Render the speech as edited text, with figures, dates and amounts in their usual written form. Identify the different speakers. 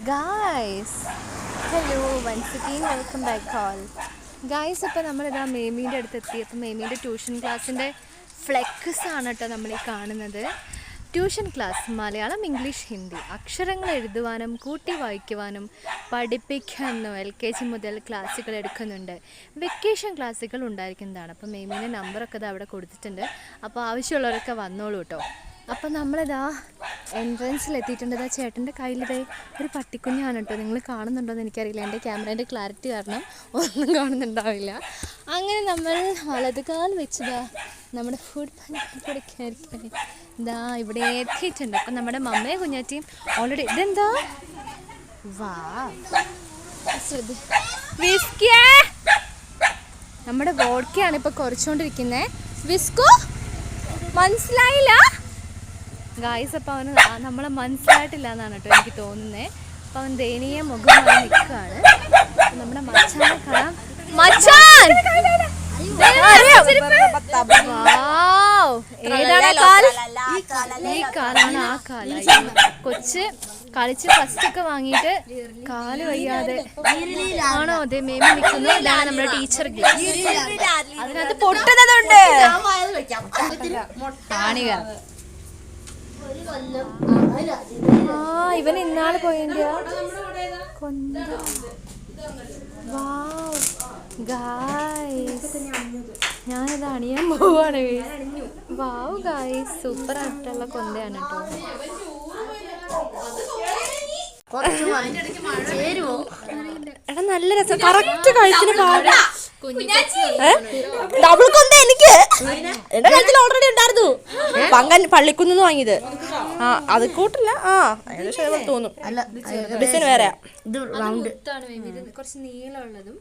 Speaker 1: Guys hello once again welcome back all guys. അപ്പോൾ നമ്മളിതാ മേമീൻ്റെ അടുത്ത് എത്തി. അപ്പോൾ മേമീൻ്റെ ട്യൂഷൻ ക്ലാസ്സിൻ്റെ ഫ്ലെക്സ് ആണ് കേട്ടോ നമ്മളീ കാണുന്നത്. Tuition class Malayalam, English, Hindi അക്ഷരങ്ങൾ എഴുതുവാനും കൂട്ടി വായിക്കുവാനും പഠിപ്പിക്കുന്നു. LKG മുതൽ ക്ലാസ്സുകൾ എടുക്കുന്നുണ്ട്. വെക്കേഷൻ ക്ലാസ്സുകൾ ഉണ്ടായിരിക്കുന്നതാണ്. അപ്പോൾ മേമീൻ്റെ നമ്പറൊക്കെ ഇത് അവിടെ കൊടുത്തിട്ടുണ്ട്. അപ്പോൾ ആവശ്യമുള്ളവരൊക്കെ വന്നോളൂ കേട്ടോ. അപ്പോൾ നമ്മളിതാ എൻട്രൻസിലെത്തിയിട്ടുണ്ട്. ഇതാ ചേട്ടൻ്റെ കയ്യിലിതേ ഒരു പട്ടിക്കുഞ്ഞാണ് കേട്ടോ. നിങ്ങൾ കാണുന്നുണ്ടോ എന്ന് എനിക്കറിയില്ല, എൻ്റെ ക്യാമറേൻ്റെ ക്ലാരിറ്റി കാരണം ഒന്നും കാണുന്നുണ്ടാവില്ല. അങ്ങനെ നമ്മൾ വലതുകാൽ വെച്ചതാ നമ്മുടെ ഫുഡ് പഠിക്കാതിരിക്കാൻ ഇതാ ഇവിടെ എത്തിയിട്ടുണ്ട്. അപ്പം നമ്മുടെ മമ്മയും കുഞ്ഞാറ്റിയും ഓൾറെഡി ഇതെന്താ വാ വിസ്കിയേ, നമ്മുടെ വോഡ്ക്കയാണ് ഇപ്പോൾ കുറച്ചുകൊണ്ടിരിക്കുന്നത്. വിസ്കു മനസ്സിലായില്ല ഗായ്സ്. അപ്പോൾ അവന് നമ്മളെ മനസ്സിലായിട്ടില്ല എന്നാണ് കേട്ടോ എനിക്ക് തോന്നുന്നത്. അപ്പോൾ അവൻ ദയനീയ മുഖമായി നിൽക്കുകയാണ്. നമ്മുടെ മച്ചാനെ കാണാം. മച്ചാൻ ഏതാണ് കാൽ? ഈ കാലാണ് ആ കാല. കൊച്ച് കളിച്ച് ഫസ്റ്റൊക്കെ വാങ്ങിയിട്ട് കാല് വയ്യാതെ ആണോ അതെ മേമി നിൽക്കുന്നു. ഇതാണ് നമ്മുടെ ടീച്ചർ ഗ്ലാസ്. അതിനകത്ത് പൊട്ടുന്നതുണ്ട്. കാണിക ഇവൻ ഇന്നാള് പോയതിൻ്റെ ഞാനത് അണിയാൻ പോവാണ്. വാവ് ഗായ്സ്, സൂപ്പർ ആയിട്ടുള്ള കൊന്തയാണ് കേട്ടോ. എടാ നല്ല രസം, കറക്റ്റ് കഴുത്തിന് പാടാ. ഡബിൾ കൊന്ത എനിക്ക് എന്റെ കഴുത്തിൽ ഓൾറെഡി ഉണ്ടായിരുന്നു. പങ്കൻ പള്ളിക്കുന്ന് വാങ്ങിയത്. ആ അത് കൂട്ടില്ല. ആ ഏകദേശം തോന്നും. ഡിസൈൻ വേറെ കുറച്ച് നീളമുള്ളതും